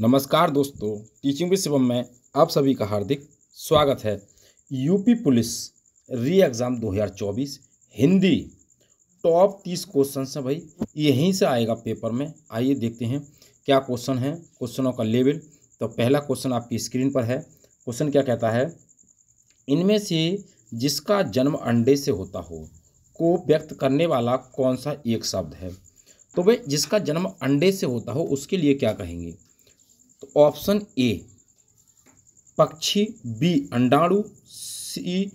नमस्कार दोस्तों, teaching with Shivam में आप सभी का हार्दिक स्वागत है। यूपी पुलिस री एग्ज़ाम 2024 हिंदी टॉप 30 क्वेश्चन है भाई, यहीं से आएगा पेपर में। आइए देखते हैं क्या क्वेश्चन है, क्वेश्चनों का लेवल। तो पहला क्वेश्चन आपकी स्क्रीन पर है। क्वेश्चन क्या कहता है, इनमें से जिसका जन्म अंडे से होता हो को व्यक्त करने वाला कौन सा एक शब्द है। तो भाई जिसका जन्म अंडे से होता हो उसके लिए क्या कहेंगे। तो ऑप्शन ए पक्षी, बी अंडाणु, सी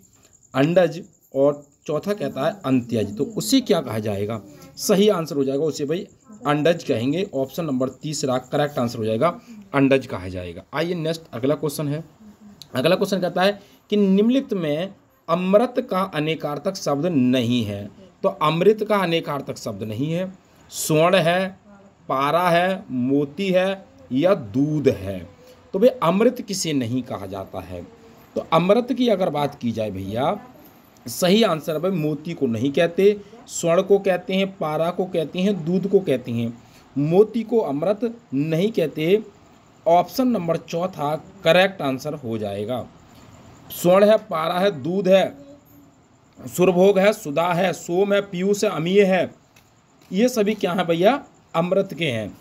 अंडज और चौथा कहता है अंत्यज। तो उसे क्या कहा जाएगा, सही आंसर हो जाएगा उसे भाई अंडज कहेंगे। ऑप्शन नंबर तीसरा करेक्ट आंसर हो जाएगा, अंडज कहा जाएगा। आइए नेक्स्ट अगला क्वेश्चन है। अगला क्वेश्चन कहता है कि निम्नलिखित में अमृत का अनेकार्थक शब्द नहीं है। तो अमृत का अनेकार्थक शब्द नहीं है, स्वर्ण है, पारा है, मोती है या दूध है। तो भाई अमृत किसे नहीं कहा जाता है। तो अमृत की अगर बात की जाए भैया, सही आंसर है भाई मोती को नहीं कहते, स्वर्ण को कहते हैं, पारा को कहते हैं, दूध को कहते हैं, मोती को अमृत नहीं कहते। ऑप्शन नंबर चौथा करेक्ट आंसर हो जाएगा। स्वर्ण है, पारा है, दूध है, सुरभोग है, सुधा है, सोम है, पीयूष है, अमीय है, ये सभी क्या है भैया, अमृत के हैं।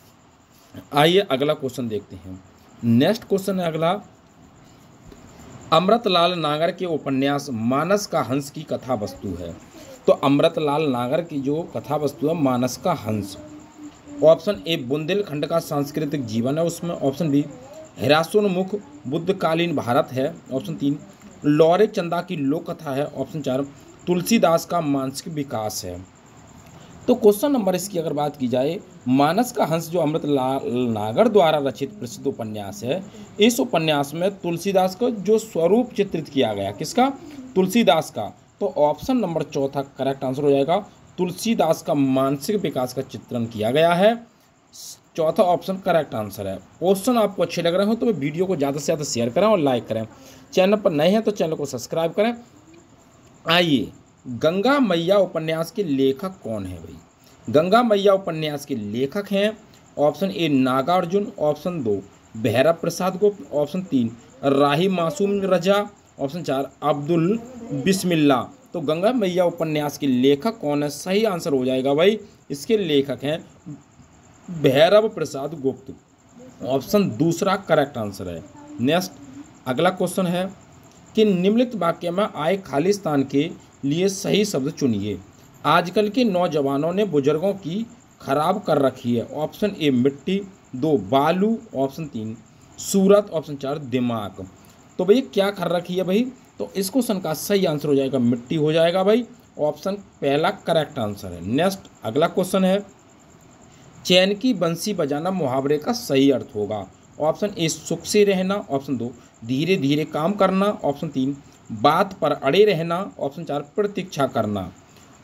आइए अगला क्वेश्चन देखते हैं। नेक्स्ट क्वेश्चन है अगला, अमृतलाल नागर के उपन्यास मानस का हंस की कथा वस्तु है। तो अमृतलाल नागर की जो कथा वस्तु है मानस का हंस। ऑप्शन ए बुंदेलखंड का सांस्कृतिक जीवन है उसमें। ऑप्शन बी हिरासोन्मुख बुद्धकालीन भारत है। ऑप्शन तीन लौरे चंदा की लोक कथा है। ऑप्शन चार तुलसीदास का मानसिक विकास है। तो क्वेश्चन नंबर इसकी अगर बात की जाए, मानस का हंस जो अमृतलाल नागर द्वारा रचित प्रसिद्ध उपन्यास है, इस उपन्यास में तुलसीदास का जो स्वरूप चित्रित किया गया, किसका, तुलसीदास का। तो ऑप्शन नंबर चौथा करेक्ट आंसर हो जाएगा, तुलसीदास का मानसिक विकास का चित्रण किया गया है। चौथा ऑप्शन करेक्ट आंसर है। क्वेश्चन आपको अच्छे लग रहे हो तो वीडियो को ज़्यादा से ज़्यादा शेयर करें और लाइक करें। चैनल पर नए हैं तो चैनल को सब्सक्राइब करें। आइए गंगा मैया उपन्यास के लेखक कौन है भाई। गंगा मैया उपन्यास के लेखक हैं ऑप्शन ए नागार्जुन, ऑप्शन दो भैरव प्रसाद गुप्त, ऑप्शन तीन राही मासूम रजा, ऑप्शन चार अब्दुल बिस्मिल्ला। तो गंगा मैया उपन्यास के लेखक कौन है, सही आंसर हो जाएगा भाई इसके लेखक हैं भैरव प्रसाद गुप्त। ऑप्शन दूसरा करेक्ट आंसर है। नेक्स्ट अगला क्वेश्चन है कि निम्नलिखित वाक्य में आए खाली स्थान के लिए सही शब्द चुनिए। आजकल के नौजवानों ने बुजुर्गों की खराब कर रखी है। ऑप्शन ए मिट्टी, दो बालू, ऑप्शन तीन सूरत, ऑप्शन चार दिमाग। तो भाई क्या कर रखी है भाई, तो इस क्वेश्चन का सही आंसर हो जाएगा मिट्टी हो जाएगा भाई। ऑप्शन पहला करेक्ट आंसर है। नेक्स्ट अगला क्वेश्चन है, चैन की बंसी बजाना मुहावरे का सही अर्थ होगा। ऑप्शन ए सुख से रहना, ऑप्शन दो धीरे धीरे काम करना, ऑप्शन तीन बात पर अड़े रहना, ऑप्शन चार प्रतीक्षा करना।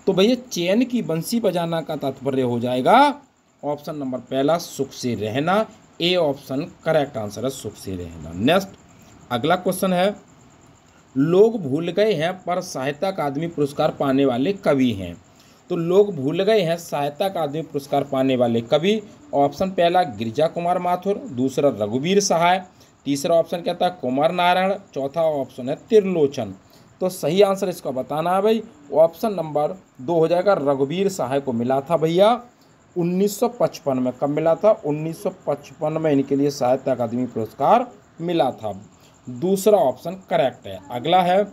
तो भैया चैन की बंसी बजाना का तात्पर्य हो जाएगा ऑप्शन नंबर पहला सुख से रहना। ए ऑप्शन करेक्ट आंसर है, सुख से रहना। नेक्स्ट अगला क्वेश्चन है, लोग भूल गए हैं पर साहित्य अकादमी पुरस्कार पाने वाले कवि हैं। तो लोग भूल गए हैं साहित्य अकादमी पुरस्कार पाने वाले कवि। ऑप्शन पहला गिरिजा कुमार माथुर, दूसरा रघुवीर सहाय, तीसरा ऑप्शन कहता है कुमार नारायण, चौथा ऑप्शन है त्रिलोचन। तो सही आंसर इसका बताना है भाई, ऑप्शन नंबर दो हो जाएगा, रघुवीर सहाय को मिला था भैया 1955 में। कब मिला था, 1955 में इनके लिए साहित्य अकादमी पुरस्कार मिला था। दूसरा ऑप्शन करेक्ट है। अगला है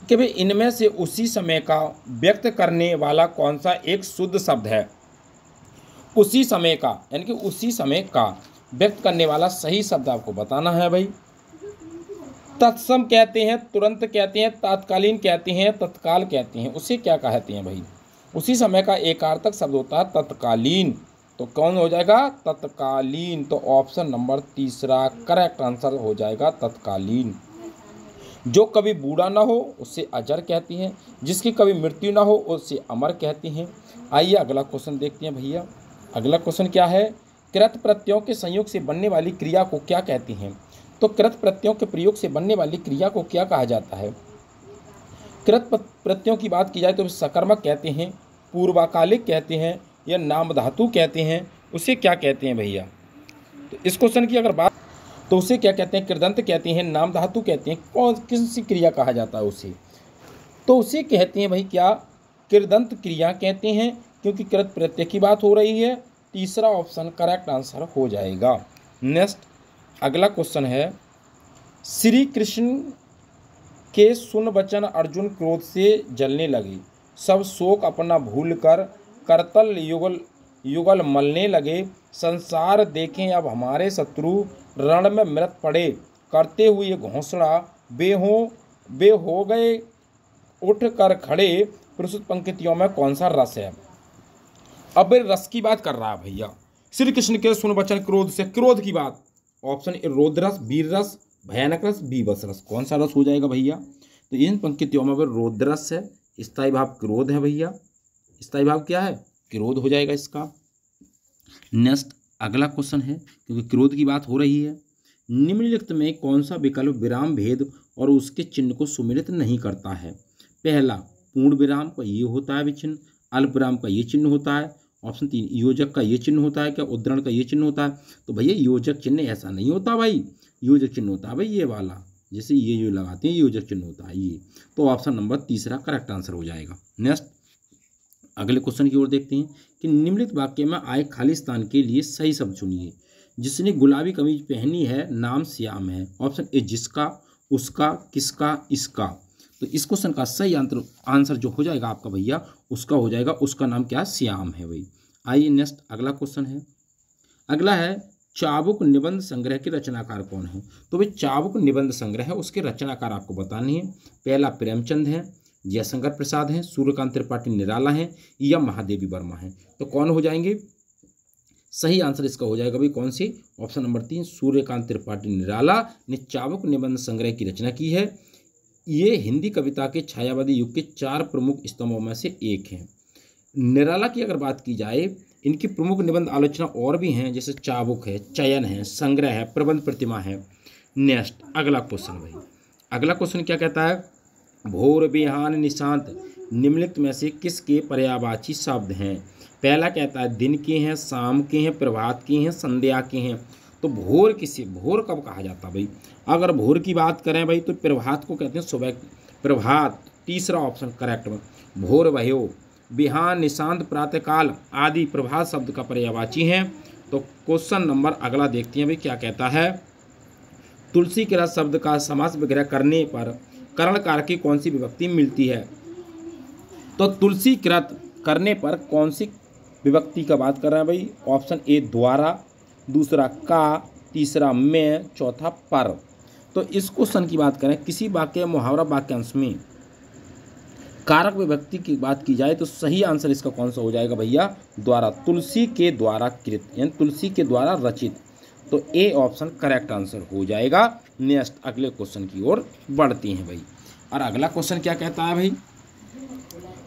कि भाई इनमें से उसी समय का व्यक्त करने वाला कौन सा एक शुद्ध शब्द है। उसी समय का यानी कि उसी समय का व्यक्त करने वाला सही शब्द आपको बताना है भाई। तत्सम कहते हैं, तुरंत कहते हैं, तात्कालीन कहते हैं, तत्काल कहते हैं, उसे क्या कहते हैं भाई। उसी समय का एकार्थक शब्द होता है तत्कालीन। तो कौन हो जाएगा, तत्कालीन। तो ऑप्शन नंबर तीसरा करेक्ट आंसर हो जाएगा तत्कालीन। जो कभी बूढ़ा ना हो उससे अजर कहती हैं, जिसकी कभी मृत्यु ना हो उससे अमर कहती हैं। आइए अगला क्वेश्चन देखते हैं भैया। अगला क्वेश्चन क्या है, कृत प्रत्ययों के संयोग से बनने वाली क्रिया को क्या कहते हैं। तो कृत प्रत्ययों के प्रयोग से बनने वाली क्रिया को क्या कहा जाता है। कृत प्रत्ययों की बात की जाए तो सकर्मक कहते हैं, पूर्वाकालिक कहते हैं या नाम धातु कहते हैं, उसे क्या कहते हैं भैया। तो इस क्वेश्चन की अगर बात, तो उसे क्या कहते हैं, कृदंत कहते हैं, नाम धातु कहते हैं, कौन किस सी क्रिया कहा जाता है उसे, तो उसे कहते हैं भाई क्या, कृदंत क्रिया कहते हैं, क्योंकि कृत प्रत्यय की बात हो रही है। तीसरा ऑप्शन करेक्ट आंसर हो जाएगा। नेक्स्ट अगला क्वेश्चन है, श्री कृष्ण के सुन वचन अर्जुन क्रोध से जलने लगे, सब शोक अपना भूल कर करतल युगल युगल मलने लगे, संसार देखें अब हमारे शत्रु रण में मृत पड़े, करते हुए ये घोंसला बे हो गए उठ कर खड़े, प्रस्तुत पंक्तियों में कौन सा रस है। अब रस की बात कर रहा है भैया, श्री कृष्ण के सुन वचन क्रोध से, क्रोध की बात, ऑप्शन ए रोध रस, वीर रस, भयानक रस, बीभत्स रस, कौन सा रस हो जाएगा भैया। तो इन पंक्तियों में रोध रस है, स्थायी भाव क्रोध है भैया, स्थायी भाव क्या है, क्रोध हो जाएगा इसका। नेक्स्ट अगला क्वेश्चन है, क्योंकि क्रोध की बात हो रही है, निम्नलिखित में कौन सा विकल्प विराम भेद और उसके चिन्ह को सुमिलित नहीं करता है। पहला पूर्ण विराम का ये होता है विचिन्ह, अल्प विराम का ये चिन्ह होता है, ऑप्शन 3 योजक का ये चिन्ह होता है, क्या उद्धरण का ये चिन्ह होता है। तो भैया योजक चिन्ह ऐसा नहीं होता भाई, योजक चिन्ह होता है भाई ये वाला, जैसे ये जो लगाते हैं योजक चिन्ह होता है ये। तो ऑप्शन नंबर तीसरा करेक्ट आंसर हो जाएगा। नेक्स्ट अगले क्वेश्चन की ओर देखते हैं कि निम्नलिखित वाक्य में आए खाली स्थान के लिए सही शब्द चुनिए। जिसने गुलाबी कमीज पहनी है नाम श्याम है, ऑप्शन ए जिसका, उसका, किसका, इसका। तो इस क्वेश्चन का सही आंसर जो हो जाएगा आपका भैया, उसका हो जाएगा, उसका नाम क्या, श्याम है भाई। आइए नेक्स्ट अगला क्वेश्चन है, अगला है चाबुक निबंध संग्रह के रचनाकार कौन है। तो भाई चाबुक निबंध संग्रह है, उसके रचनाकार आपको बतानी है। पहला प्रेमचंद है, जयशंकर प्रसाद हैं, सूर्यकांत त्रिपाठी निराला हैं, या महादेवी वर्मा हैं। तो कौन हो जाएंगे, सही आंसर इसका हो जाएगा भाई कौन सी, ऑप्शन नंबर 3 सूर्यकांत त्रिपाठी निराला ने चाबुक निबंध संग्रह की रचना की है। ये हिंदी कविता के छायावादी युग के 4 प्रमुख स्तंभों में से एक हैं। निराला की अगर बात की जाए, इनकी प्रमुख निबंध आलोचना और भी हैं, जैसे चाबुक है, चयन है, संग्रह है, प्रबंध प्रतिमा है। नेक्स्ट अगला क्वेश्चन भाई, अगला क्वेश्चन क्या कहता है, भोर बिहान निशांत निम्नलिखित में से किसके पर्यायवाची शब्द हैं। पहला कहता है दिन के हैं, शाम के हैं, प्रभात के हैं, संध्या के हैं। तो भोर किसे, भोर कब कहा जाता है भाई, अगर भोर की बात करें भाई तो प्रभात को कहते हैं सुबह, प्रभात तीसरा ऑप्शन करेक्ट में, भोर भयो। बिहान निशांत प्रातःकाल आदि प्रभात शब्द का पर्यायवाची हैं। तो क्वेश्चन नंबर अगला देखते हैं भाई क्या कहता है, तुलसी के रस शब्द का समास विग्रह करने पर करणकार की कौन सी विभक्ति मिलती है। तो तुलसी कृत करने पर कौन सी विभक्ति का बात कर रहे हैं भाई, ऑप्शन ए द्वारा, दूसरा का, तीसरा में, चौथा पर। तो इस क्वेश्चन की बात करें, किसी वाक्य मुहावरा वाक्यांश में कारक विभक्ति की बात की जाए तो सही आंसर इसका कौन सा हो जाएगा भैया, द्वारा, तुलसी के द्वारा कृत, यानी तुलसी के द्वारा रचित। तो ए ऑप्शन करेक्ट आंसर हो जाएगा। नेक्स्ट अगले क्वेश्चन की ओर बढ़ते हैं भाई, और अगला क्वेश्चन क्या कहता है भाई,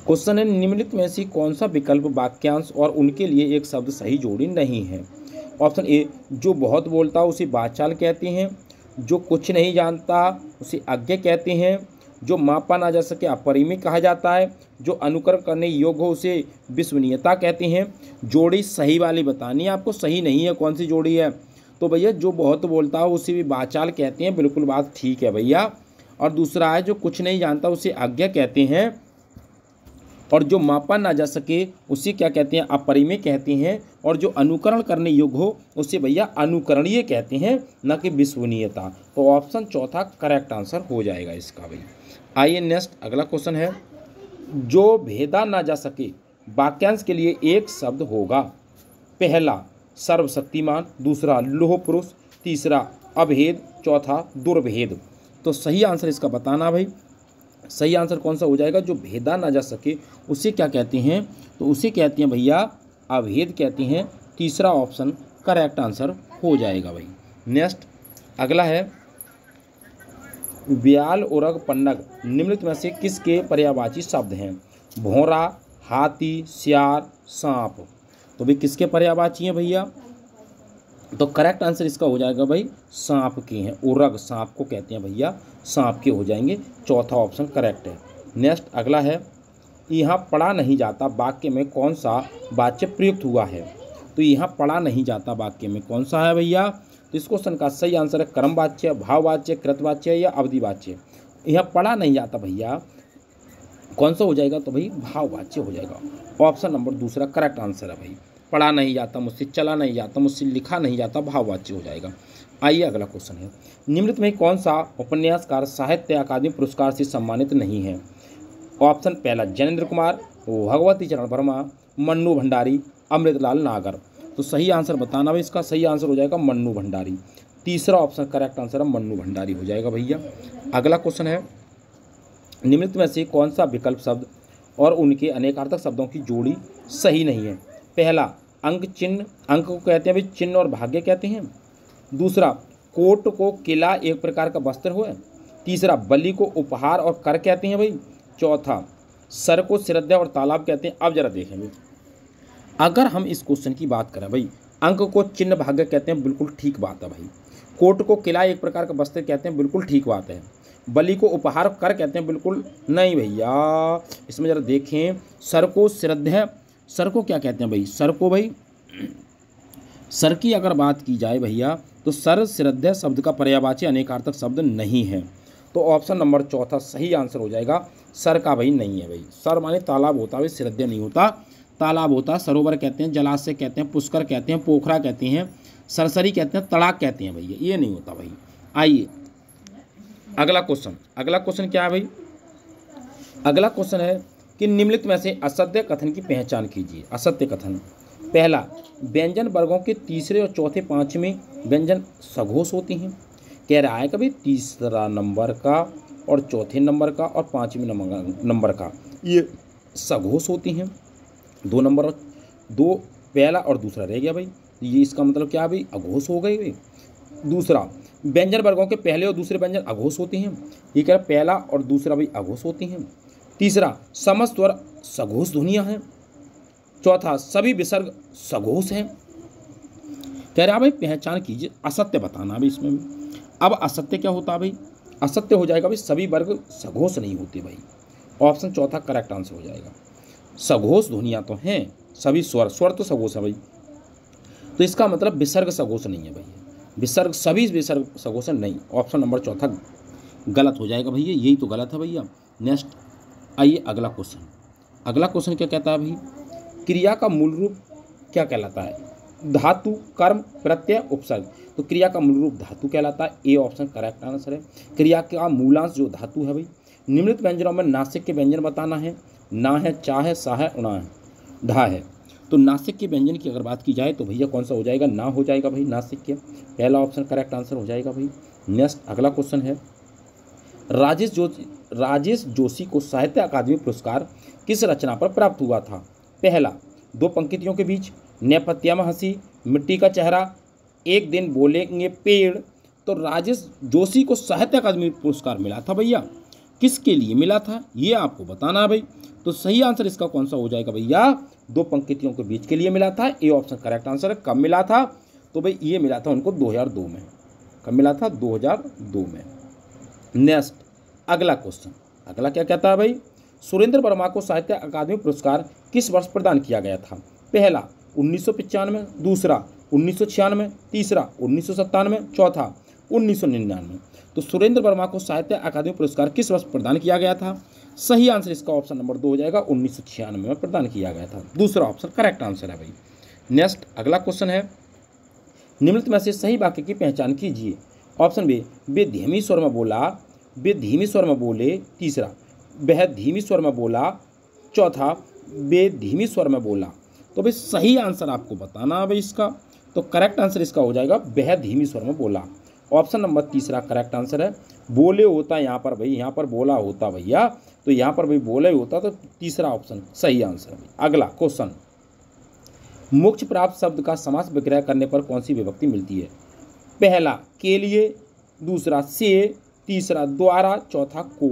क्वेश्चन है निम्नलिखित में से कौन सा विकल्प वाक्यांश और उनके लिए एक शब्द सही जोड़ी नहीं है। ऑप्शन ए जो बहुत बोलता उसे बाचाल कहते हैं, जो कुछ नहीं जानता उसे अज्ञ कहते हैं, जो मापा ना जा सके अपरिमेय कहा जाता है, जो अनुकरण करने योग्य हो उसे विश्वसनीयता कहते हैं। जोड़ी सही वाली बतानी है आपको, सही नहीं है कौन सी जोड़ी है। तो भैया जो बहुत बोलता हो उसे भी बाचाल कहते हैं, बिल्कुल बात ठीक है भैया। और दूसरा है जो कुछ नहीं जानता उसे अज्ञ कहते हैं, और जो मापा ना जा सके उसे क्या कहते हैं, अपरिमेय कहते हैं, और जो अनुकरण करने योग्य हो उसे भैया अनुकरणीय कहते हैं, न कि विश्वसनीयता। तो ऑप्शन चौथा करेक्ट आंसर हो जाएगा इसका भाई। आइए नेक्स्ट अगला क्वेश्चन है, जो भेदा ना जा सके वाक्यांश के लिए एक शब्द होगा। पहला सर्वशक्तिमान, दूसरा लोह पुरुष, तीसरा अभेद, चौथा दुर्भेद। तो सही आंसर इसका बताना भाई, सही आंसर कौन सा हो जाएगा, जो भेदा ना जा सके उसे क्या कहते हैं, तो उसे कहते हैं भैया अभेद कहते हैं। तीसरा ऑप्शन करेक्ट आंसर हो जाएगा भाई। नेक्स्ट अगला है, व्याल उरग पन्नग निम्नलिखित में से किसके पर्यायवाची शब्द हैं। भौरा, हाथी, सियार, सांप। तो भाई किसके पर्यायवाची हैं भैया, तो करेक्ट आंसर इसका हो जाएगा भाई सांप के हैं, उरग सांप को कहते हैं भैया, सांप के हो जाएंगे। चौथा ऑप्शन करेक्ट है। नेक्स्ट अगला है, यहाँ पढ़ा नहीं जाता वाक्य में कौन सा वाच्य प्रयुक्त हुआ है। तो यहाँ पढ़ा नहीं जाता वाक्य में कौन सा है भैया? तो इस क्वेश्चन का सही आंसर है कर्मवाच्य, भाववाच्य, कृतवाच्य या अवधिवाच्य। यहाँ पढ़ा नहीं जाता भैया, कौन सा हो जाएगा? तो भाई भाववाच्य हो जाएगा। ऑप्शन नंबर दूसरा करेक्ट आंसर है भाई। पढ़ा नहीं जाता मुझसे, चला नहीं जाता मुझसे, लिखा नहीं जाता, भाववाच्य हो जाएगा। आइए अगला क्वेश्चन है, निम्नलिखित में कौन सा उपन्यासकार साहित्य अकादमी पुरस्कार से सम्मानित नहीं है? ऑप्शन पहला जैनेन्द्र कुमार, भगवती चरण वर्मा, मन्नू भंडारी, अमृतलाल नागर। तो सही आंसर बताना भाई, इसका सही आंसर हो जाएगा मन्नू भंडारी। तीसरा ऑप्शन करेक्ट आंसर है मन्नू भंडारी हो जाएगा भैया। अगला क्वेश्चन है, निम्नलिखित में से कौन सा विकल्प शब्द और उनके अनेकार्थक शब्दों की जोड़ी सही नहीं है? पहला अंक चिन्ह, अंक को कहते हैं भाई चिन्ह और भाग्य कहते हैं। दूसरा कोट को किला एक प्रकार का वस्त्र हो। तीसरा बलि को उपहार और कर कहते हैं भाई। चौथा सर को श्रद्धा और तालाब कहते हैं। अब जरा देखें भाई, अगर हम इस क्वेश्चन की बात करें भाई, अंक को चिन्ह भाग्य कहते हैं, बिल्कुल ठीक बात है भाई। कोट को किला एक प्रकार का वस्त्र कहते हैं, बिल्कुल ठीक बात है। बलि को उपहार कर कहते हैं, बिल्कुल नहीं भैया। इसमें जरा देखें, सर को श्रद्धा, सर को क्या कहते हैं भाई? सर को भाई, सर की अगर बात की जाए भैया तो सर श्रद्धा शब्द का पर्यायवाची अनेकार्थक शब्द नहीं है। तो ऑप्शन नंबर चौथा सही आंसर हो जाएगा। सर का भाई नहीं है भाई। सर माने तालाब होता है, श्रद्धा नहीं होता, तालाब होता है। सरोवर कहते हैं, जलाशय कहते हैं, पुष्कर कहते हैं, पोखरा कहते हैं, सरसरी कहते हैं, तड़ाक कहते हैं भैया, ये नहीं होता भाई। आइए अगला क्वेश्चन, अगला क्वेश्चन क्या है भाई? अगला क्वेश्चन है कि निम्नलिखित में से असत्य कथन की पहचान कीजिए। असत्य कथन, पहला व्यंजन वर्गों के तीसरे और चौथे पांचवें व्यंजन सघोष होती हैं। कह रहा है कभी तीसरा नंबर का और चौथे नंबर का और पांचवें नंबर का ये सघोष होती हैं। दो नंबर और दो, पहला और दूसरा रह गया भाई, ये इसका मतलब क्या भाई? अघोष हो गई भाई। दूसरा व्यंजन वर्गों के पहले और दूसरे व्यंजन अघोष होते हैं, ये कह रहा पहला और दूसरा भाई अघोष होती हैं। तीसरा समस्त स्वर सघोष ध्वनियाँ हैं। चौथा सभी विसर्ग सघोष हैं। कह रहा भाई पहचान कीजिए, असत्य बताना भाई इसमें भी। अब असत्य क्या होता है भाई? असत्य हो जाएगा भाई सभी वर्ग सघोष नहीं होते भाई। ऑप्शन चौथा करेक्ट आंसर हो जाएगा। सघोष ध्वनियाँ तो हैं, सभी स्वर, स्वर तो सघोष है भाई, तो इसका मतलब विसर्ग सघोष नहीं है भैया। विसर्ग, सभी विसर्ग सघोष नहीं। ऑप्शन नंबर चौथा गलत हो जाएगा भैया, यही तो गलत है भैया। नेक्स्ट आइए अगला क्वेश्चन। अगला क्वेश्चन क्या कहता है भाई? क्रिया का मूल रूप क्या कहलाता है? धातु, कर्म, प्रत्यय, उपसर्ग। तो क्रिया का मूल रूप धातु कहलाता है, ए ऑप्शन करेक्ट आंसर है। क्रिया का मूलांश जो धातु है भाई। निम्नलिखित व्यंजनों में नासिक के व्यंजन बताना है। ना है, चा है, सा है, उना है, ढा है। तो नासिक के व्यंजन की अगर बात की जाए तो भैया कौन सा हो जाएगा? ना हो जाएगा भाई नासिक के, पहला ऑप्शन करेक्ट आंसर हो जाएगा भाई। नेक्स्ट अगला क्वेश्चन है, राजेश जोशी को साहित्य अकादमी पुरस्कार किस रचना पर प्राप्त हुआ था? पहला दो पंक्तियों के बीच, नेपथ्य में हंसी, मिट्टी का चेहरा, एक दिन बोलेंगे पेड़। तो राजेश जोशी को साहित्य अकादमी पुरस्कार मिला था भैया, किसके लिए मिला था ये आपको बताना है भाई। तो सही आंसर इसका कौन सा हो जाएगा भैया? दो पंक्तियों के बीच के लिए मिला था, ए ऑप्शन करेक्ट आंसर है। कब मिला था? तो भाई ये मिला था उनको 2002 में। कब मिला था? 2002 में। नेक्स्ट अगला क्वेश्चन, अगला क्या कहता है भाई? सुरेंद्र वर्मा को साहित्य अकादमी पुरस्कार किस वर्ष प्रदान किया गया था? पहला 1995, दूसरा 1996, तीसरा 1997, चौथा 1999। तो सुरेंद्र वर्मा को साहित्य अकादमी पुरस्कार किस वर्ष प्रदान किया गया था? सही आंसर इसका ऑप्शन नंबर 2 हो जाएगा, 1996 में प्रदान किया गया था। दूसरा ऑप्शन करेक्ट आंसर है भाई। नेक्स्ट अगला क्वेश्चन है, निम्नलिखित में से सही वाक्य की पहचान कीजिए। ऑप्शन बी, वे धीमी स्वर में बोला, वे धीमी स्वर में बोले। तीसरा वह धीमी स्वर में बोला। चौथा वे धीमी स्वर में बोला। तो भाई सही आंसर आपको बताना है भाई इसका। तो करेक्ट आंसर इसका हो जाएगा वह धीमी स्वर में बोला। ऑप्शन नंबर तीसरा करेक्ट आंसर है। बोले होता यहाँ पर भाई, यहाँ पर बोला होता भैया, तो यहाँ पर भाई बोले होता, तो तीसरा ऑप्शन सही आंसर है। अगला क्वेश्चन, मोक्ष प्राप्त शब्द का समास विग्रह करने पर कौन सी विभक्ति मिलती है? पहला के लिए, दूसरा से, तीसरा द्वारा, चौथा को।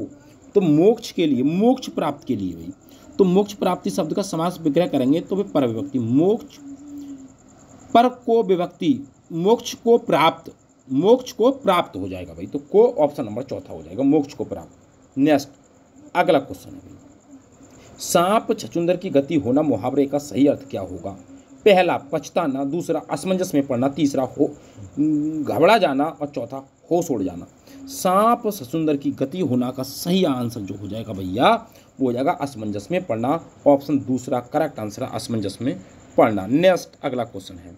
तो मोक्ष के लिए, मोक्ष प्राप्त के लिए भाई, तो मोक्ष प्राप्ति शब्द का समास विग्रह करेंगे तो भाई पर विभक्ति, मोक्ष पर को विभक्ति, मोक्ष को प्राप्त, मोक्ष को प्राप्त हो जाएगा भाई। तो को ऑप्शन नंबर चौथा हो जाएगा, मोक्ष को प्राप्त। नेक्स्ट अगला क्वेश्चन है भाई, सांप छछूंदर की गति होना मुहावरे का सही अर्थ क्या होगा? पहला पछताना, दूसरा असमंजस में पड़ना, तीसरा हो घबरा जाना और चौथा होश उड़ जाना। सांप ससुंदर की गति होना का सही आंसर जो हो जाएगा भैया वो हो जाएगा असमंजस में पड़ना। ऑप्शन दूसरा करेक्ट आंसर है, असमंजस में पड़ना। नेक्स्ट अगला क्वेश्चन है,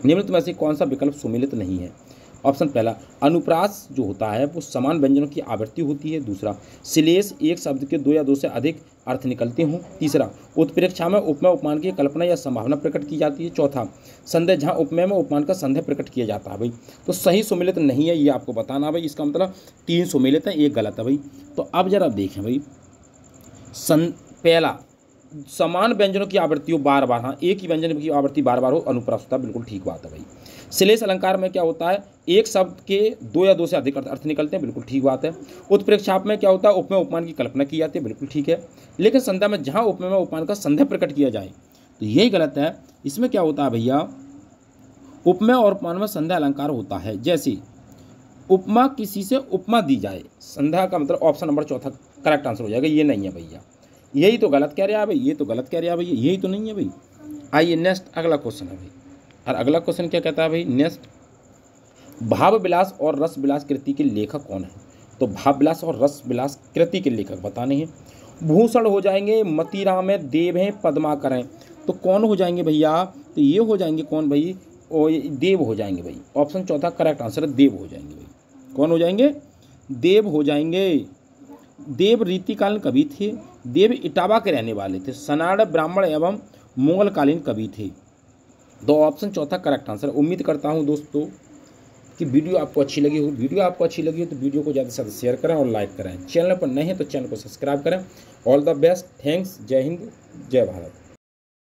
निम्नलिखित में से कौन सा विकल्प सुमेलित नहीं है? ऑप्शन पहला, अनुप्रास जो होता है वो समान व्यंजनों की आवृत्ति होती है। दूसरा, श्लेष एक शब्द के दो या दो से अधिक अर्थ निकलते हों। तीसरा, उत्प्रेक्षा में उपमेय उपमान की कल्पना या संभावना प्रकट की जाती है। चौथा, संदेह जहाँ उपमेय में उपमान का संदेह प्रकट किया जाता है। भाई तो सही सुमेलित नहीं है ये आपको बताना भाई, इसका मतलब 3 सुमेलित है, एक गलत है भाई। तो अब जरा देखें भाई, पहला समान व्यंजनों की आवृत्ति हो बार बार, हाँ एक ही व्यंजन की आवृत्ति बार बार हो, अनुप्रास होता है, बिल्कुल ठीक बात है भाई। श्लेष अलंकार में क्या होता है, एक शब्द के दो या दो से अधिक अर्थ निकलते हैं, बिल्कुल ठीक बात है। उत्प्रेक्षाप में क्या होता है, उपमेय उपमान की कल्पना की जाती है, बिल्कुल ठीक है। लेकिन संध्या में जहाँ उपमेय में उपमान का संदेह प्रकट किया जाए तो यही गलत है। इसमें क्या होता है भैया, उपमेय और उपमान में संध्या अलंकार होता है। जैसे उपमा किसी से उपमा दी जाए, संध्या का मतलब ऑप्शन नंबर चौथा करेक्ट आंसर हो जाएगा, ये नहीं है भैया, यही तो गलत कह रहा है भाई, ये तो गलत कह रहा है भैया, यही तो नहीं है भाई। आइए नेक्स्ट अगला क्वेश्चन है भाई, और अगला क्वेश्चन क्या कहता है भाई, नेक्स्ट, भाव विलास और रस विलास कृति के लेखक कौन है? तो भाव विलास और रस विलास कृति के लेखक बताने हैं। भूषण हो जाएंगे, मतीराम है, देव हैं, पद्माकर हैं। तो कौन हो जाएंगे भैया, तो ये हो जाएंगे कौन भाई, और देव हो जाएंगे भाई। ऑप्शन चौथा करेक्ट आंसर है, देव हो जाएंगे भाई। कौन हो जाएंगे, देव हो जाएंगे। देव रीतिकालीन कवि थे, देव इटावा के रहने वाले थे, सनाड़ ब्राह्मण एवं मुगलकालीन कवि थे। दो ऑप्शन चौथा करेक्ट आंसर। उम्मीद करता हूं दोस्तों कि वीडियो आपको अच्छी लगी हो। वीडियो आपको अच्छी लगी हो तो वीडियो को ज़्यादा से ज़्यादा शेयर करें और लाइक करें। चैनल पर नए हैं तो चैनल को सब्सक्राइब करें। ऑल द बेस्ट, थैंक्स, जय हिंद, जय भारत।